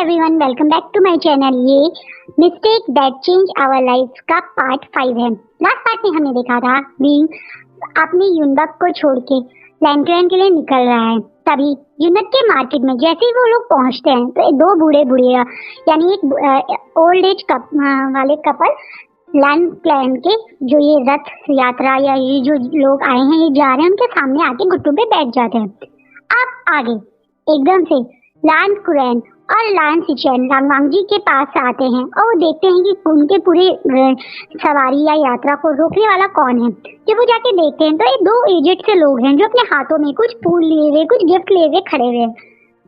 Everyone, welcome back to my channel. ये mistake that change our life का part 5 है। Last part में हमने देखा था विंग अपनी यूनबक को छोड़ के लैंटर्न के लिए निकल रहा है। तभी यूनबक के मार्केट में जैसे ही वो लोग पहुंचते हैं तो दो बूढ़े बुढ़िया यानी एक ओल्ड एज वाले कपल लैंड प्लान के जो ये रथ यात्रा या ये जो लोग आए हैं ये जा रहे हैं उनके सामने आके घुटनों पे बैठ जाते हैं। अब आगे एकदम से लान कुरैन और लान सिचेन रामवांग जी के पास आते हैं और वो देखते हैं कि उनके पूरे सवारी या यात्रा को रोकने वाला कौन है। जब वो जाके देखते हैं तो ये दो एजेड से लोग हैं जो अपने हाथों में कुछ फूल लिए हुए कुछ गिफ्ट लिए हुए खड़े हुए हैं।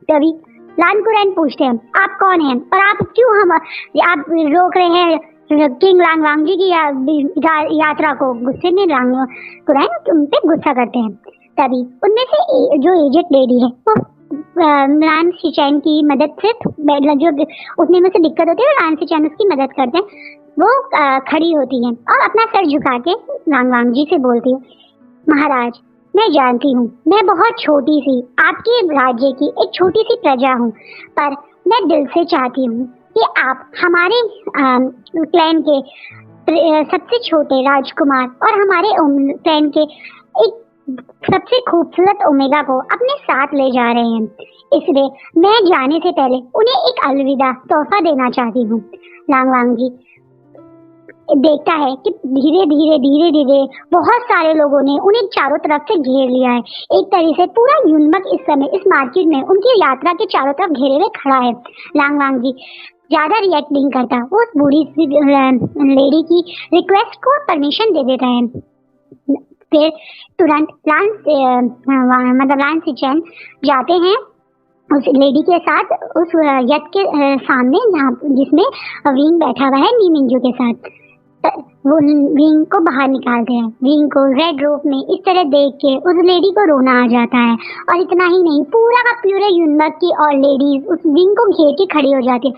तभी लान कुरैन पूछते हैं आप कौन हैं और आप क्यों आप रोक रहे हैं किंग लांगवांग जी की यात्रा को। गुस्से में लांग कुरैन उन पे गुस्सा करते हैं। तभी उनमें से जो एजेड लेडी है वो लान सिचैन की मदद से जो उठने में से दिक्कत होती है लान सिचैन उसकी मदद करते हैं। वो खड़ी होती है और अपना सर झुका के लांगवांग जी से बोलती है, महाराज मैं जानती हूँ मैं बहुत छोटी सी आपके राज्य की एक छोटी सी प्रजा हूँ, पर मैं दिल से चाहती हूँ कि आप हमारे क्लैन के सबसे छोटे राजकुमार और हमारे क्लैन के एक सबसे खूबसूरत ओमेगा को अपने साथ ले जा रहे हैं। इसलिए मैं जाने से पहले उन्हें एक अलविदा तोहफा देना चाहती हूँ। लांगवांग जी देखता है कि धीरे धीरे बहुत सारे लोगों ने उन्हें चारों तरफ से घेर लिया है। एक तरह से पूरा यूनबक इस समय इस मार्केट में उनकी यात्रा के चारों तरफ घेरे हुए खड़ा है। लांगवांग जी ज्यादा रिएक्ट नहीं करता, वो उस बूढ़ी लेडी की रिक्वेस्ट को परमिशन दे देता है। फिर तुरंत लान सिचैन जाते हैं उस लेडी के साथ उस यथ के सामने जहाँ जिसमें विंग बैठा हुआ है नीमिंजू के साथ। वो विंग को बाहर निकालते हैं। विंग को रेड रोप में इस तरह देख के उस लेडी को रोना आ जाता है और इतना ही नहीं पूरा का पूरे यूनबक की और लेडीज उस विंग को घेर के खड़ी हो जाती है।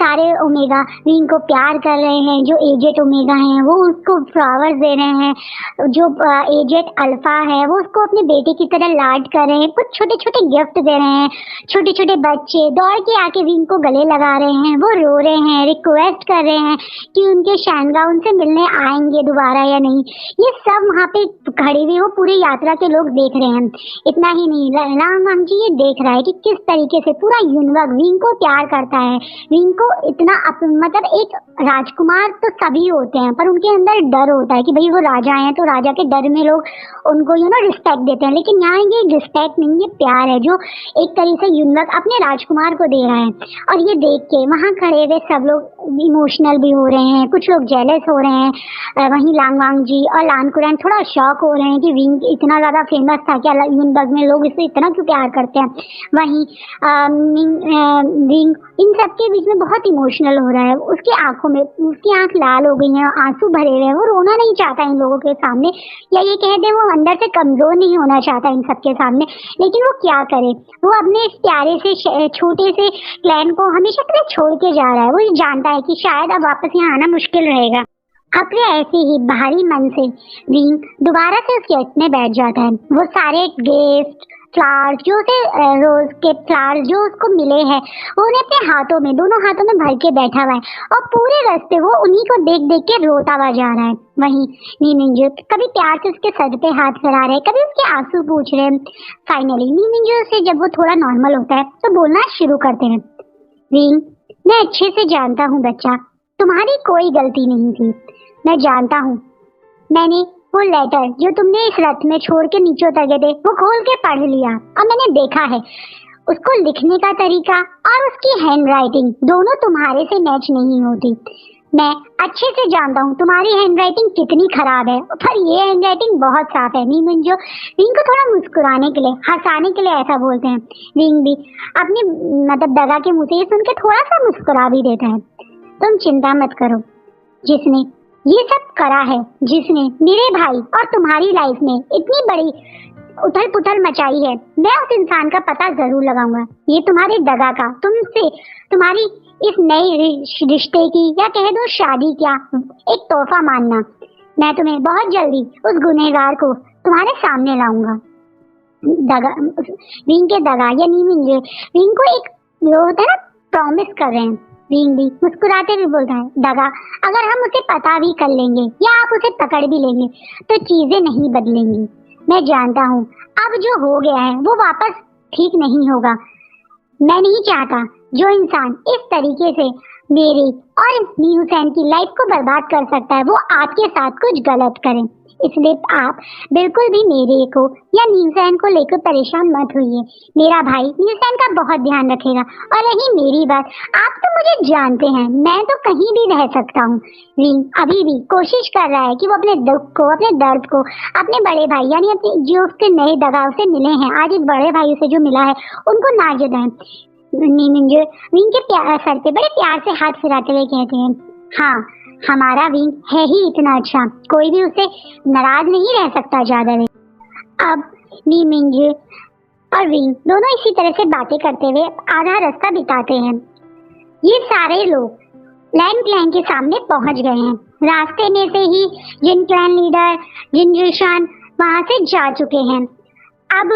सारे ओमेगा विंग को प्यार कर रहे हैं। जो एजेड ओमेगा हैं वो उसको फ्लावर्स दे रहे हैं। जो एजेड अल्फा है वो उसको अपने बेटे की तरह लाड कर रहे हैं। कुछ छोटे छोटे गिफ्ट दे रहे हैं। छोटे छोटे बच्चे दौड़ के आके विंग को गले लगा रहे हैं। वो रो रहे हैं, रिक्वेस्ट कर रहे हैं कि उनके शानगाउन से मिलने आएंगे दोबारा या नहीं। ये सब वहाँ पे खड़े हुए वो पूरी यात्रा के लोग देख रहे हैं। इतना ही नहीं लांगवांग जी ये देख रहा है कि किस तरीके से पूरा यूनबक विंग को प्यार करता है। विंग को इतना मतलब एक राजकुमार तो सभी होते हैं पर उनके अंदर डर होता है कि भाई वो राजा हैं तो राजा के डर में लोग उनको रिस्पेक्ट देते हैं। लेकिन यहाँ ये रिस्पेक्ट नहीं, ये प्यार है जो एक तरीके से यूनबक अपने राजकुमार को दे रहा है। और ये देख के वहाँ खड़े हुए सब लोग इमोशनल भी हो रहे हैं, कुछ लोग जेलस हो रहे हैं। वहीं लांगवांग जी और लान कुरैन थोड़ा शॉक हो रहे हैं कि विंग इतना ज्यादा फेमस था कि यूनबक में लोग इससे इतना क्यों प्यार करते हैं। वहीं विंग इन सबके बीच में बहुत इमोशनल हो रहा है। उसकी आंखों में उसकी आंख लाल हो गई है, आंसू भरे हुए हैं। वो रोना नहीं चाहता इन लोगों के सामने, या ये कह दे वो अंदर से कमजोर नहीं होना चाहता इन सबके सामने। लेकिन वो क्या करे, वो अपने इस प्यारे से छोटे से क्लैन को हमेशा के लिए छोड़ के जा रहा है। वो ये जानता है कि शायद अब वापस यहाँ आना मुश्किल रहेगा। अपने ऐसे ही भारी मन से विंग दोबारा से उस गेट में बैठ जाता है। वो सारे गिफ्ट फ्लावर्स जो से रोज के फ्लावर्स जो उसको मिले हैं वो उन्हें अपने हाथों में दोनों हाथों में भर के बैठा हुआ है और पूरे रास्ते वो उन्हीं को देख देख के रोता हुआ जा रहा है। वहीं नीमिंजू कभी प्यार से उसके सर पे हाथ फैला रहे, कभी उसके आंसू पूछ रहे हैं। फाइनली नीमिंजू से जब वो थोड़ा नॉर्मल होता है तो बोलना शुरू करते हैं, विंग मैं अच्छे से जानता हूँ बच्चा, तुम्हारी कोई गलती नहीं थी। मैं जानता हूँ मैंने वो लेटर जो तुमने इस रथ में छोड़ के नीचे उतर गए थे वो खोल के पढ़ लिया और मैंने देखा है उसको लिखने का तरीका और उसकी हैंड राइटिंग दोनों तुम्हारे से मैच नहीं होती। मैं अच्छे से जानता हूँ तुम्हारी हैंड राइटिंग कितनी खराब है, पर ये हैंड राइटिंग बहुत साफ है। नीमिंजू विंग को थोड़ा मुस्कुराने के लिए हंसाने के लिए ऐसा बोलते हैं। विंग भी अपनी मतलब दगा के मुंह से सुन के थोड़ा सा मुस्कुरा भी देता है। तुम चिंता मत करो, जिसने ये सब करा है, जिसने मेरे भाई और तुम्हारी लाइफ में इतनी बड़ी उथल पुथल मचाई है, मैं उस इंसान का पता जरूर लगाऊंगा। ये तुम्हारे दगा का तुमसे तुम्हारी इस नए रिश्ते की या कह दो शादी क्या एक तोहफा मानना। मैं तुम्हें बहुत जल्दी उस गुनहगार को तुम्हारे सामने लाऊंगा। दगा विंग के दगा या नीमिंग विंग को एक वो होता है ना प्रॉमिस कर रहे हैं। विंग भी मुस्कुराते हुए बोलता है, दगा, अगर हम उसे पता भी कर लेंगे या आप उसे पकड़ भी लेंगे तो चीजें नहीं बदलेंगी। मैं जानता हूँ अब जो हो गया है वो वापस ठीक नहीं होगा। मैं नहीं चाहता जो इंसान इस तरीके से मेरी और नी हुसैन की लाइफ को बर्बाद कर सकता है वो आपके साथ कुछ गलत करे। इसलिए आप बिल्कुल भी मेरे को या नी हुसैन को लेकर परेशान मत होइए। मेरा भाई नी हुसैन का बहुत ध्यान रखेगा। और रही मेरी बात, आप तो मुझे जानते हैं, मैं तो कहीं भी रह सकता हूँ। विंग अभी भी कोशिश कर रहा है कि वो अपने दुख को, अपने दर्द को अपने बड़े भाई यानी अपने जो उसके नए दगाव से मिले हैं, आज एक बड़े भाई से जो मिला है, उनको ना जताएं। विंग के सर पे बड़े प्यार से हाथ फिराते हुए कहते हैं, हाँ, हमारा विंग है ही इतना अच्छा, कोई भी उसे नाराज नहीं रह सकता ज्यादा देर। अब नी मिंज और विंग दोनों इसी तरह से बातें करते हुए आधा रास्ता बिताते हैं। ये सारे लोग लैंड क्लैन के सामने पहुंच गए हैं। रास्ते में से ही जिन क्लैन लीडर जिन जुशान वहां से जा चुके हैं। अब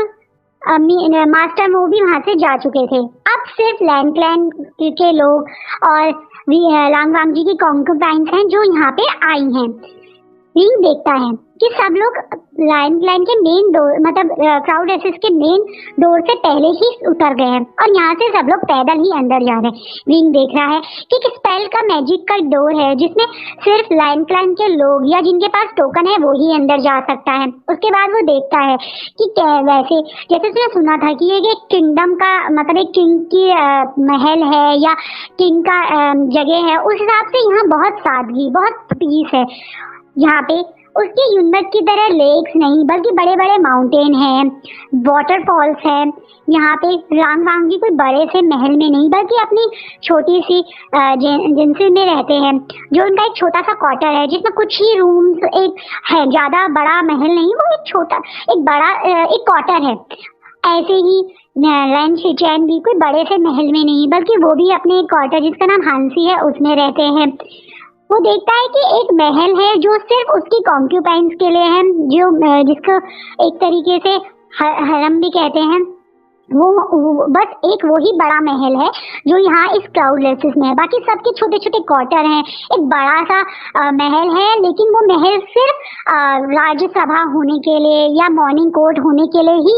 मास्टर मो भी वहां से जा चुके थे। अब सिर्फ लैंड क्लैन के लोग और लांगवांग जी की कॉन्कुबाइंस हैं जो यहाँ पे आई हैं। विंग देखता है कि सब लोग लाइन के मेन डोर मतलब क्राउड एक्सेस के मेन डोर से पहले ही उतर गए हैं और यहाँ से सब लोग पैदल ही अंदर जा रहे हैं। विंग देख रहा है कि एक स्पेल का मैजिक का डोर है जिसमें सिर्फ लाइन के लोग या जिनके पास टोकन है वो ही अंदर जा सकता है। उसके बाद वो देखता है कि वैसे जैसे उसने सुना था कि ये एक किंगडम का मतलब एक किंग की महल है या किंग का जगह है, उस हिसाब से यहाँ बहुत सादगी बहुत पीस है। यहाँ पे उसके यूनिवर्स की तरह लेक्स नहीं बल्कि बड़े बड़े माउंटेन हैं, वाटरफॉल्स हैं। यहाँ पे लांगवांग जी कोई बड़े से महल में नहीं बल्कि अपनी छोटी सी एजेंसी में रहते हैं, जो उनका एक छोटा सा क्वार्टर है जिसमें कुछ ही रूम्स एक है, ज्यादा बड़ा महल नहीं, वो एक छोटा एक बड़ा एक क्वार्टर है। ऐसे ही लैंड शिचैन भी कोई बड़े से महल में नहीं बल्कि वो भी अपने एक क्वार्टर जिसका नाम हांसी है उसमें रहते हैं। वो देखता है कि एक महल है जो सिर्फ उसकी कॉन्क्यूपाइंस के लिए है, जो जिसको एक तरीके से हरम भी कहते हैं। वो बस एक वही बड़ा महल है जो यहाँ इस क्राउड लेसेस में है, बाकी सबके छोटे छोटे क्वार्टर हैं। एक बड़ा सा महल है लेकिन वो महल सिर्फ राज्यसभा होने के लिए या मॉर्निंग कोर्ट होने के लिए ही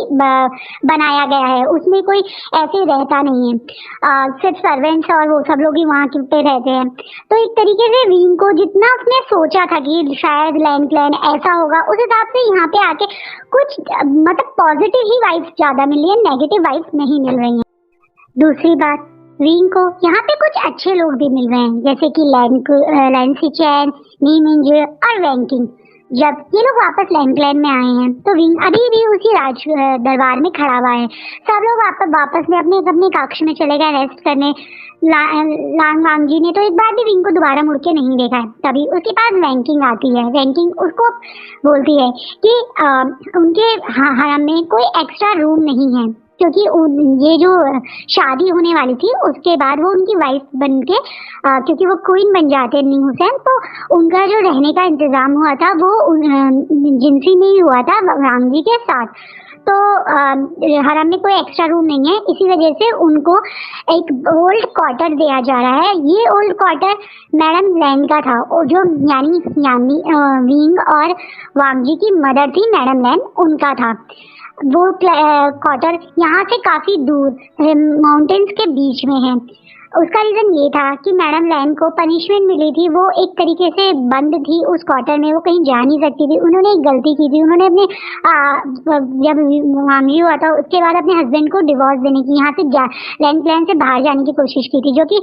बनाया गया है, उसमें कोई ऐसे रहता नहीं है, सिर्फ सर्वेंट्स और वो सब लोग ही वहाँ पे रहते हैं। तो एक तरीके से विंग को जितना उसने सोचा था कि शायद लैंड क्लैन ऐसा होगा, उस हिसाब से यहाँ पे आके कुछ मतलब पॉजिटिव ही वाइब्स ज्यादा मिली है, नेगेटिव वाइब्स नहीं मिल रही हैं। दूसरी बात, विंग को यहाँ पे कुछ अच्छे लोग भी मिल रहे हैं जैसे कि लैंड शिचैन, नी मिंज और वैंकिंग। जब ये लोग वापस लैंड क्लैन में आए हैं तो विंग अभी भी उसी राज दरबार में खड़ा हुआ है। सब लोग वापस में अपने अपने कक्ष में चले गए रेस्ट करने। लांगवांग जी ने तो एक बार भी विंग को दोबारा मुड़ के नहीं देखा है। तभी उसके पास वैंकिंग आती है। वैंकिंग उसको बोलती है कि उनके हरम में कोई एक्स्ट्रा रूम नहीं है क्योंकि ये जो शादी होने वाली थी उसके बाद वो उनकी वाइफ बन के क्योंकि वो क्वीन बन जाते नी हुसैन, तो उनका जो रहने का इंतजाम हुआ था वो जिनसी में ही हुआ था वांग जी के साथ। तो हरम में कोई एक्स्ट्रा रूम नहीं है, इसी वजह से उनको एक ओल्ड क्वार्टर दिया जा रहा है। ये ओल्ड क्वार्टर मैडम लैंड का था, जो यानी विंग और वांग जी की मदर थी मैडम लैंड, उनका था। वो क्वार्टर यहाँ से काफी दूर माउंटेन्स के बीच में है। उसका रीजन ये था कि मैडम लैन को पनिशमेंट मिली थी, वो एक तरीके से बंद थी उस क्वार्टर में, वो कहीं जा नहीं सकती थी। उन्होंने एक गलती की थी, उन्होंने अपने जब मामली हुआ था उसके बाद अपने हस्बैंड को डिवोर्स देने की, यहाँ से लैंड प्लान से बाहर जाने की कोशिश की थी, जो कि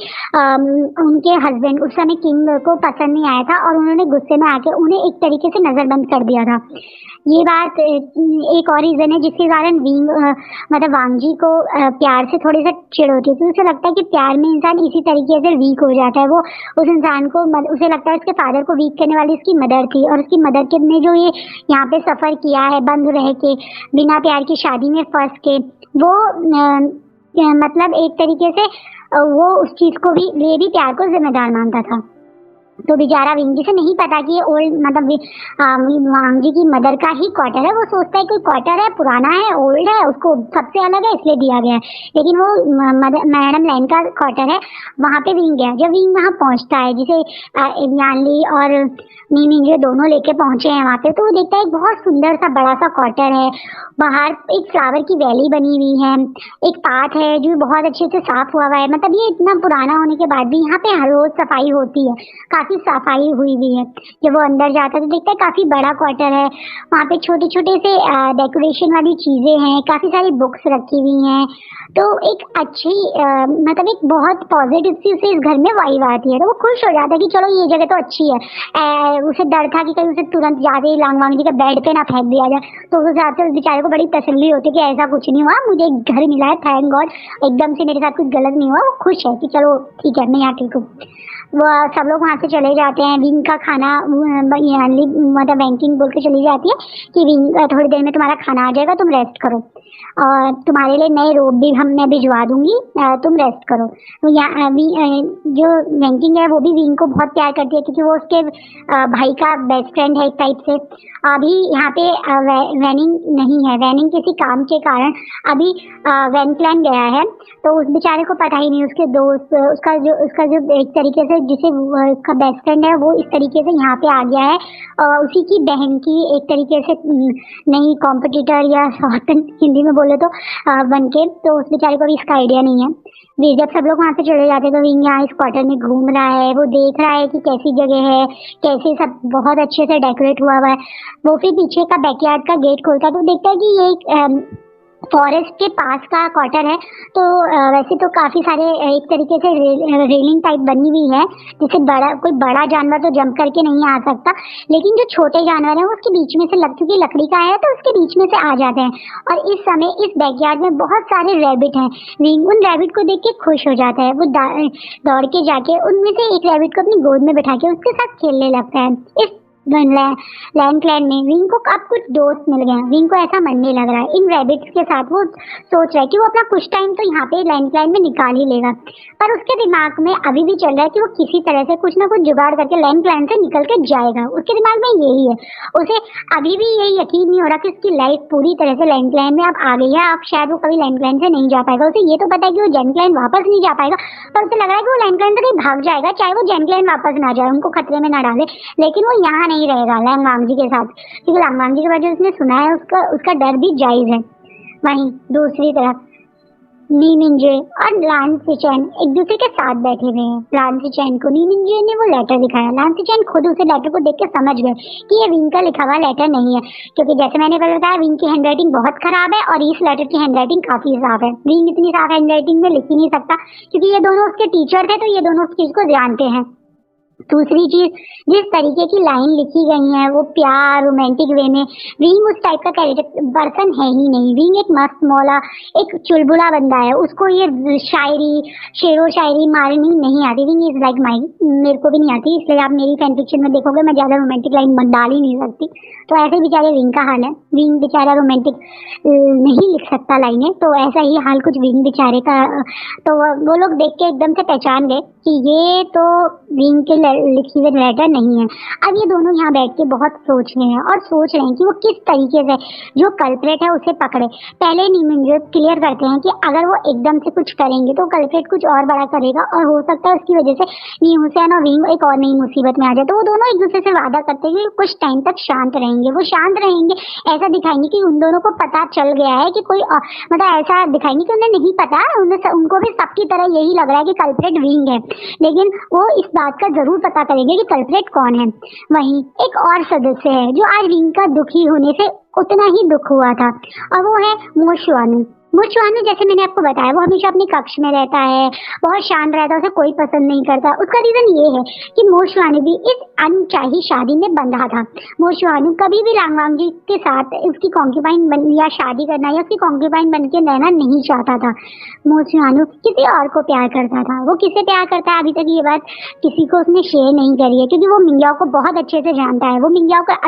उनके हस्बैंड उस समय किंग को पसंद नहीं आया था और उन्होंने गुस्से में आके उन्हें एक तरीके से नजरबंद कर दिया था। ये बात एक और रीजन है जिसके कारण विंग मतलब वांग जी को प्यार से थोड़ी सा चिढ़ होती है। तो उसे लगता है कि प्यार में इंसान इसी तरीके से वीक हो जाता है। वो उस इंसान को उसे लगता है उसके फादर को वीक करने वाली उसकी मदर थी, और उसकी मदर के ने जो ये यहाँ पे सफर किया है बंद रह के बिना प्यार की शादी में फंस के, वो मतलब एक तरीके से वो उस चीज को भी प्यार को जिम्मेदार मानता था। तो बेचारा विंगी से नहीं पता कि ये ओल्ड मतलब वांग जी की मदर का ही क्वार्टर है। वो सोचता है कोई क्वार्टर है, पुराना है, ओल्ड है, उसको सबसे अलग है इसलिए दिया गया है। लेकिन वो मैडम लाइन का क्वार्टर है, वहाँ पे विंग गया। जब विंग वहाँ पहुँचता है, जिसे यानली और नीनिंजे दोनों लेके पहुंचे हैं वहाँ पे, तो वो देखता है एक बहुत सुंदर सा बड़ा सा क्वार्टर है। बाहर एक फ्लावर की वैली बनी हुई है, एक पाथ है जो बहुत अच्छे से साफ हुआ है। मतलब ये इतना पुराना होने के बाद भी यहाँ पे हर रोज सफाई होती है, काफी सफाई हुई भी है। जब वो अंदर जाता है तो देखता है काफी बड़ा क्वार्टर है, वहाँ पे छोटे छोटे से डेकोरेशन वाली चीजें हैं, काफी सारी बुक्स रखी हुई हैं। तो एक अच्छी मतलब एक बहुत पॉजिटिव सी उसे इस घर में वाइब आती है। तो वो खुश हो जाता है कि चलो ये जगह तो अच्छी है। उसे डर था कि कहीं उसे तुरंत जाते ही लांगवांग जी के बेड पे ना फेंक दिया जाए, तो उस हिसाब से उस बेचारे को बड़ी तसल्ली होती है कि ऐसा कुछ नहीं हुआ, मुझे एक घर मिला है, थैंक गॉड, एकदम से मेरे साथ कुछ गलत नहीं हुआ। वो खुश है कि चलो ठीक है मैं यहाँ ठीक हूँ। वो सब लोग वहाँ से चले जाते हैं। विंग का खाना मतलब बैंकिंग बोल के चली जाती है कि विंग थोड़ी देर में तुम्हारा खाना आ जाएगा, तुम रेस्ट करो, और तुम्हारे लिए नए रोब भी मैं भिजवा दूंगी, तुम रेस्ट करो। तो जो बैंकिंग है वो भी विंग को बहुत प्यार करती है, क्योंकि वो उसके भाई का बेस्ट फ्रेंड है एक टाइप से। अभी यहाँ पे वैनिंग नहीं है, वैनिंग किसी काम के कारण अभी वैन प्लान गया है, तो उस बेचारे को पता ही नहीं उसके दोस्त उसका जो एक तरीके से जिसे उसका बेस्ट फ्रेंड है वो इस तरीके से यहाँ पे आ गया है, उसी की बहन की एक तरीके से नई कॉम्पिटिटर या सौतन हिंदी में बोले तो बन के। तो उस बेचारे को भी इसका आइडिया नहीं है। जब सब लोग वहाँ से चले जाते हैं तो विंग यहाँ इस क्वार्टर में घूम रहा है, वो देख रहा है कि कैसी जगह है, कैसे सब बहुत अच्छे से डेकोरेट हुआ हुआ है। वो फिर पीछे का बैकयार्ड का गेट खोलता है तो देखता है कि ये एक फॉरेस्ट के पास का क्वार्टर है। तो वैसे तो काफी सारे एक तरीके से रेलिंग टाइप बनी हुई है, जिससे कोई बड़ा जानवर तो जंप करके नहीं आ सकता, लेकिन जो छोटे जानवर हैं उसके बीच में से क्योंकि लकड़ी का है तो उसके बीच में से आ जाते हैं। और इस समय इस बैकयार्ड में बहुत सारे रैबिट हैं। विंग उन रैबिट को देख के खुश हो जाता है। वो दौड़ के जाके उनमें से एक रैबिट को अपनी गोद में बैठा के उसके साथ खेलने लगता है। इस लैंड क्लैन में विंग को अब कुछ दोस्त मिल गए हैं। विंग को ऐसा मन नहीं लग रहा है इन रैबिट्स के साथ। वो सोच रहा है कि वो अपना कुछ टाइम तो यहाँ पे लैंड क्लैन में निकाल ही लेगा, पर उसके दिमाग में अभी भी चल रहा है कि वो किसी तरह से कुछ ना कुछ जुगाड़ करके लैंड क्लैन से निकल के जाएगा। उसके दिमाग में यही है। उसे अभी भी यही यकीन नहीं हो रहा कि उसकी लाइफ पूरी तरह से लैंड क्लैन में अब आ गई है, अब शायद वो कभी लैंड क्लैन से नहीं जा पाएगा। उसे ये तो पता है कि वो जेन क्लैन वापस नहीं जा पाएगा, पर उसे लग रहा है कि वो लैंड क्लैन से कहीं भाग जाएगा, चाहे वो जेन क्लैन वापस ना जाए, उनको खतरे में ना डाले, लेकिन वो यहाँ नहीं रहेगा लांगवांग जी के साथ, क्योंकि लांगवांग जी के बाद जो उसने सुना है उसका डर भी जायज है। वहीं दूसरी तरफ नीनिंजे और लान सिचेन एक दूसरे के साथ बैठे हुए हैं। लान सिचेन को नीनिंजे ने वो लेटर दिखाया। लान सिचेन खुद उसे लेटर को देख के समझ गए कि ये विंग का लिखा हुआ लेटर नहीं है, क्योंकि जैसे मैंने पहले बताया विंग की हैंडराइटिंग बहुत खराब है और इस लेटर की हैंडराइटिंग काफी साफ है। विंग इतनी साफ हैंडराइटिंग में लिख ही नहीं सकता, क्योंकि ये दोनों उसके टीचर थे, तो ये दोनों उस चीज को जानते हैं। दूसरी चीज, जिस तरीके की लाइन लिखी गई है वो प्यार रोमांटिक वे में, विंग उस टाइप का कैरेक्टर पर्सन है ही नहीं। विंग एक मस्त मौला एक चुलबुला बंदा है, उसको ये शेरो शायरी मारनी नहीं आती। विंग इज लाइक माई, मेरे को भी नहीं आती, इसलिए आप मेरी फैन फिक्शन में देखोगे मैं ज्यादा रोमांटिक लाइन डाल ही नहीं सकती। तो ऐसे बेचारे विंग का हाल है। विंग बेचारा रोमांटिक नहीं लिख सकता लाइनें, तो ऐसा ही हाल कुछ विंग बेचारे का। तो वो लोग देख के एकदम से पहचान गए कि ये तो विंग के लिखी हुई लेटर नहीं है। अब ये दोनों यहाँ बैठ के बहुत सोच रहे हैं और सोच रहे हैं कि वो किस तरीके से जो कल्प्रेट है उसे पकड़े। पहले नीमिंजे क्लियर करते हैं कि अगर वो एकदम से कुछ करेंगे तो कल्प्रेट कुछ और बड़ा करेगा और हो सकता है उसकी वजह से नी हुसैन और विंग एक और नई मुसीबत में आ जाए। तो वो दोनों एक दूसरे से वादा करते हैं कि कुछ टाइम तक शांत रहेंगे। वो शांत रहेंगे, ऐसा दिखाएंगे कि उन दोनों को पता चल गया है कि कोई मतलब ऐसा दिखाएंगे कि उन्हें नहीं पता, उनको भी सबकी तरह यही लग रहा है कि कल्प्रेट विंग है, लेकिन वो इस बात का जरूर पता करेंगे कि कल्प्रेट कौन है। वहीं एक और सदस्य है जो आज विंग का दुखी होने से उतना ही दुख हुआ था, और वो है मोशवानु। मोशवानु जैसे मैंने आपको बताया वो हमेशा अपने कक्ष में रहता है, बहुत शांत रहता है, उसे कोई पसंद नहीं करता। उसका रीजन ये है कि मोशवानु भी इस अनचाही शादी में बंधा था। मोशवानु कभी भी लांगवांग जी के साथ उसकी कॉन्क्यूबाइन बन या शादी करना या उसकी कॉन्क्यूबाइन बन के रहना नहीं चाहता था। मोशवानु किसी और को प्यार करता था। वो किसे प्यार करता है अभी तक ये बात किसी को उसने शेयर नहीं करी है, क्योंकि वो मिंग्याओ को बहुत अच्छे से जानता है। वो मिंग्याओ का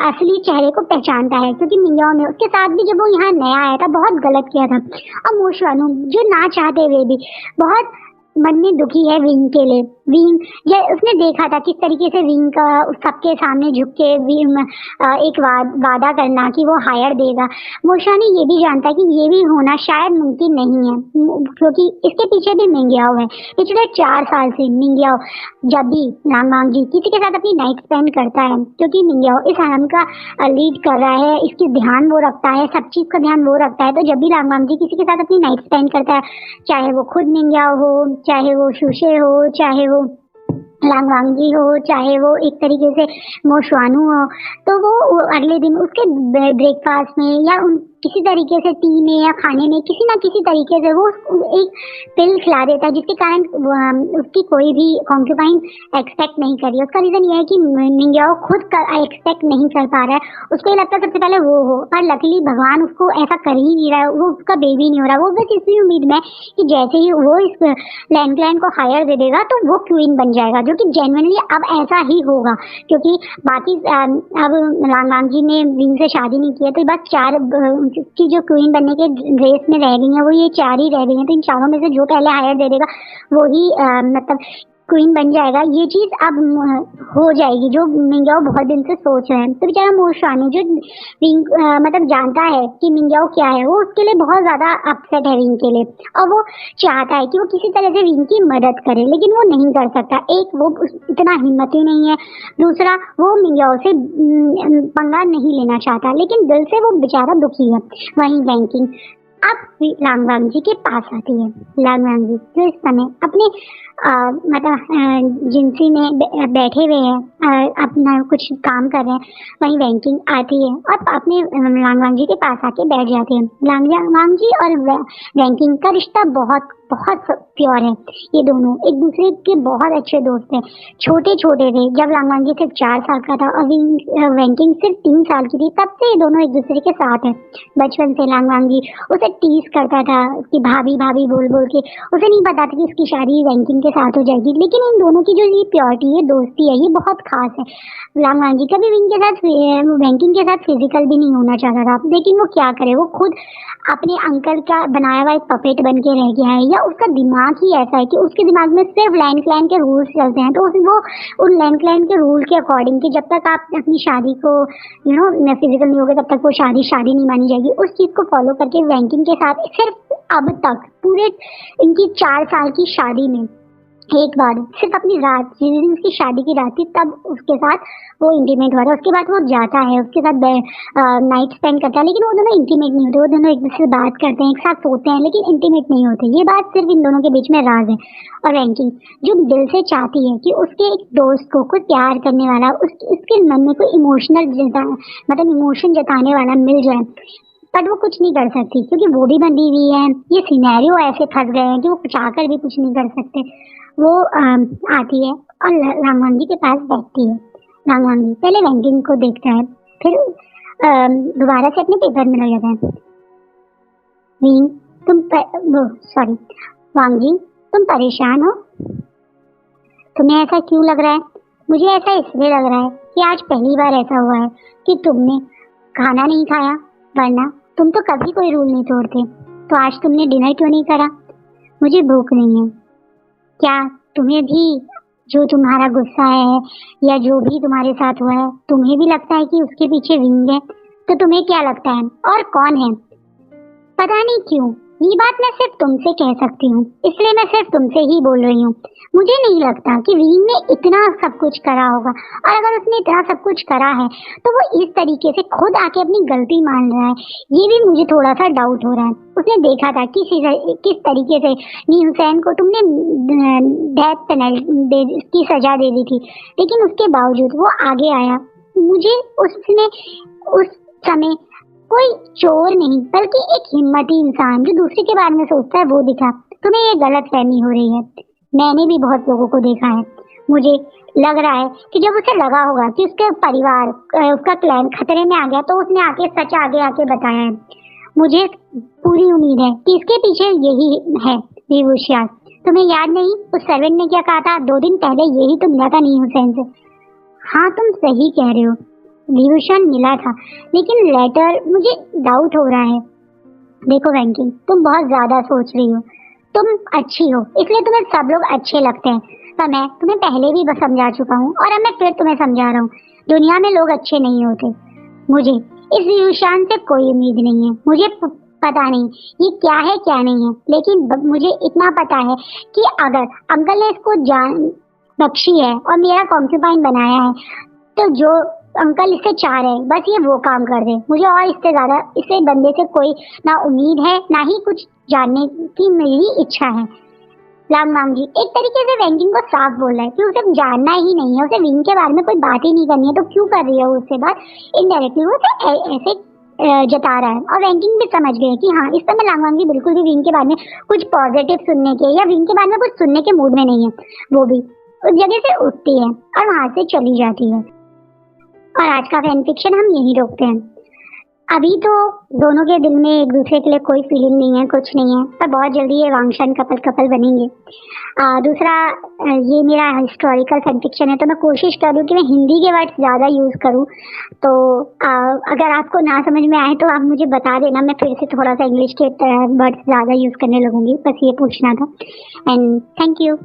असली चेहरे को पहचानता है, क्योंकि मिंग्याओ ने उसके साथ भी जब वो यहाँ नया आया था बहुत गलत किया था। और मोशवानु जो ना चाहते हुए भी बहुत मन में दुखी है विंग के लिए। विंग ये उसने देखा था किस तरीके से विंग का सबके सामने झुक के एक वादा करना कि वो हायर देगा। मोशानी ये भी जानता कि ये भी होना शायद मुमकिन नहीं है, क्योंकि इसके पीछे भी मिंग्याओ है। पिछले 4 साल से मिंग्याओ जब भी लांगवांग जी किसी के साथ अपनी नाइट स्पेंड करता है, क्योंकि मिंग्याओ इस हरम का लीड कर रहा है, इसकी ध्यान वो रखता है, सब चीज का ध्यान वो रखता है। तो जब भी लांगवांग जी किसी के साथ अपनी नाइट स्पेंड करता है, चाहे वो खुद मिंग्याओ हो, चाहे वो शुशे हो, चाहे वो लांगवांगी हो, चाहे वो एक तरीके से मोशवानू हो, तो वो अगले दिन उसके ब्रेकफास्ट में या उन किसी तरीके से टी में या खाने में किसी ना किसी तरीके से वो एक पिल खिला देता है, जिसके कारण उसकी कोई भी कॉन्क्यूबाइन एक्सपेक्ट नहीं कर रही है। उसका रीजन ये है कि मिंग्याओ खुद एक्सपेक्ट नहीं कर पा रहा है, उसको ये लगता है सबसे पहले वो हो, पर लकीली भगवान उसको ऐसा कर ही नहीं रहा है, वो उसका बेबी नहीं हो रहा। वो बस इसी उम्मीद में कि जैसे ही वो इस लैंडक्लाइन को हायर दे देगा तो वो क्वीन बन जाएगा, जो कि जेन्युइनली अब ऐसा ही होगा, क्योंकि बाकी अब लांगवांग जी ने विंग से शादी नहीं की है, तो बस 4 की जो क्वीन बनने के रेस में रह गई है, वो ये 4 ही रह गई है। तो इन चारों में से जो पहले हायर दे देगा वो ही मतलब क्वीन बन जाएगा। ये चीज अब हो जाएगी जो मिंग्याओ बहुत दिन से सोच रहे हैं। तो बेचारा मोशानी जो विंग मतलब जानता है कि मिंग्याओ क्या है, वो उसके लिए बहुत ज्यादा अपसेट है विंग के लिए, और वो चाहता है कि वो किसी तरह से विंग की मदद करे, लेकिन वो नहीं कर सकता। एक वो इतना हिम्मती नहीं है, दूसरा वो मिंग्याओ से पंगा नहीं लेना चाहता, लेकिन दिल से वो बेचारा दुखी है। वहीं बैंकिंग अब लांगवांग जी के पास आती है। लांगवांग जी जो इस समय अपने मतलब जिंसी में बैठे हुए हैं, अपना कुछ काम कर रहे हैं, वहीं बैंकिंग आती है और अपने लांगवांग जी के पास आके बैठ जाते हैं। लांगवांग जी और बैंकिंग का रिश्ता बहुत बहुत प्योर है। ये दोनों एक दूसरे के बहुत अच्छे दोस्त हैं। छोटे छोटे थे जब लांगवांग जी सिर्फ 4 साल का था और बैंकिंग सिर्फ 3 साल की थी, तब से ये दोनों एक दूसरे के साथ है। बचपन से लांगवांग जी उसे टीज करता था कि भाभी भाभी बोल बोल के। उसे नहीं पता था कि उसकी शादी बैंकिंग के साथ हो जाएगी, लेकिन इन दोनों की जो ये प्योरिटी है, दोस्ती है, ये बहुत खास है। लांगवांग जी कभी विंग के साथ बैंकिंग के साथ फिजिकल भी नहीं होना चाहता था, लेकिन वो क्या करे, वो खुद अपने अंकल का बनाया हुआ एक पपेट बन के रह गया है, या उसका दिमाग ही ऐसा है कि उसके दिमाग में सिर्फ लैंडक्लाइन के रूल्स चलते हैं। तो वो उन लैंडक्लाइन के रूल के अकॉर्डिंग कि जब तक आप अपनी शादी को फिजिकल नहीं होगे, तब तक वो शादी नहीं मानी जाएगी, उस चीज को फॉलो करके बैंकिंग के साथ सिर्फ अब तक पूरे इनकी 4 साल की शादी में एक बार सिर्फ अपनी रात, जिस दिन उसकी शादी की रात थी, तब उसके साथ वो इंटीमेट हुआ था। उसके बाद वो जाता है, उसके साथ नाइट स्पेंड करता है, लेकिन वो दोनों इंटीमेट नहीं होते। वो दोनों एक दूसरे से बात करते हैं, एक साथ सोते हैं, लेकिन इंटीमेट नहीं होते। ये बात सिर्फ इन दोनों के बीच में राज है। और बैंकिंग जो दिल से चाहती है कि उसके एक दोस्त को कोई प्यार करने वाला, उसके मन में कोई मतलब इमोशन जताने वाला मिल जाए, बट वो कुछ नहीं कर सकती क्योंकि वो भी बंधी हुई है। ये सिनेरियो ऐसे फंस गए हैं कि वो चाहकर भी कुछ नहीं कर सकते। वो आती है और लांगवांग जी के पास बैठती है। लांगवांग जी पहले बैंकिंग को देखता है, फिर दोबारा से अपने पेपर में लग जाता है। विंग सॉरी वांग जी, तुम परेशान हो? तुम्हें ऐसा क्यों लग रहा है? मुझे ऐसा इसलिए लग रहा है कि आज पहली बार ऐसा हुआ है कि तुमने खाना नहीं खाया, वरना तुम तो कभी कोई रूल नहीं तोड़ते। तो आज तुमने डिनर क्यों नहीं करा? मुझे भूख नहीं है। क्या तुम्हें भी जो तुम्हारा गुस्सा है या जो भी तुम्हारे साथ हुआ है, तुम्हें भी लगता है कि उसके पीछे विंग है? तो तुम्हें क्या लगता है और कौन है? पता नहीं क्यों ये बात मैं सिर्फ तुमसे कह सकती हूँ, इसलिए मैं सिर्फ तुमसे ही बोल रही हूँ। मुझे नहीं लगता कि विंग ने इतना सब कुछ करा होगा, और अगर उसने इतना सब कुछ करा है तो वो इस तरीके से खुद आके अपनी गलती मान रहा है, ये भी मुझे थोड़ा सा डाउट हो रहा है। उसने देखा था किस तरीके से नी हुसैन को तुमने डेथ पेनल्टी की सजा दे दी थी, लेकिन उसके बावजूद वो आगे आया। मुझे उसने उस समय कोई चोर नहीं बल्कि एक हिम्मती इंसान जो दूसरे के बारे में सोचता है वो दिखा। तुम्हें ये गलत फहमी हो रही है। मैंने भी बहुत लोगों को देखा है। मुझे लग रहा है कि जब उसे लगा होगा कि उसके परिवार, उसका क्लैन खतरे में आ गया, तो उसने आके सच आगे आके बताया है। मुझे पूरी उम्मीद है कि इसके पीछे यही है विभूषण। तुम्हें याद नहीं उस सर्वेंट ने क्या कहा था 2 दिन पहले? यही तो मिला था नी हुसैन से। हाँ तुम सही कह रहे हो, विभूषण मिला था, लेकिन लेटर मुझे डाउट हो रहा है। देखो बैंकिंग, तुम बहुत ज्यादा सोच रही हो। तुम अच्छी हो इसलिए तुम्हें सब लोग अच्छे लगते हैं। पर मैं तुम्हें पहले भी समझा चुका हूँ और अब मैं फिर तुम्हें समझा रहा हूँ, दुनिया में लोग अच्छे नहीं होते। मुझे इस यूशान से कोई उम्मीद नहीं है। मुझे पता नहीं ये क्या है क्या नहीं है, लेकिन मुझे इतना पता है कि अगर अंकल ने इसको जान बख्शी है और मेरा कॉन्क्यूपाइन बनाया है, तो जो अंकल इससे चाह रहे हैं बस ये वो काम कर दे। मुझे और इससे ज्यादा इससे बंदे से कोई ना उम्मीद है ना ही कुछ जानने की मेरी इच्छा है। लांगवांग जी एक तरीके से वेंकिंग को साफ बोल रहा है कि उसे जानना ही नहीं है, उसे विंग के बारे में कोई बात ही नहीं करनी है, तो क्यों कर रही है उससे बात। इनडायरेक्टली वो उसे ऐसे जता रहा है और वेंकिंग भी समझ गए कि हाँ इस समय लांगवांग जी बिल्कुल भी विंग के बारे में कुछ पॉजिटिव सुनने के या विंग के बारे में कुछ सुनने के मूड में नहीं है। वो भी उस जगह से उठती है और वहां से चली जाती है। और आज का फैन फिक्शन हम यही रोकते हैं। अभी तो दोनों के दिल में एक दूसरे के लिए कोई फीलिंग नहीं है, कुछ नहीं है, पर बहुत जल्दी ये वांगशान कपल बनेंगे। दूसरा ये मेरा हिस्टोरिकल फैन फिक्शन है, तो मैं कोशिश करूँ कि मैं हिंदी के वर्ड्स ज़्यादा यूज़ करूँ। तो अगर आपको ना समझ में आए तो आप मुझे बता देना, मैं फिर से थोड़ा सा इंग्लिश के वर्ड्स ज़्यादा यूज़ करने लगूंगी। बस ये पूछना था एंड थैंक यू।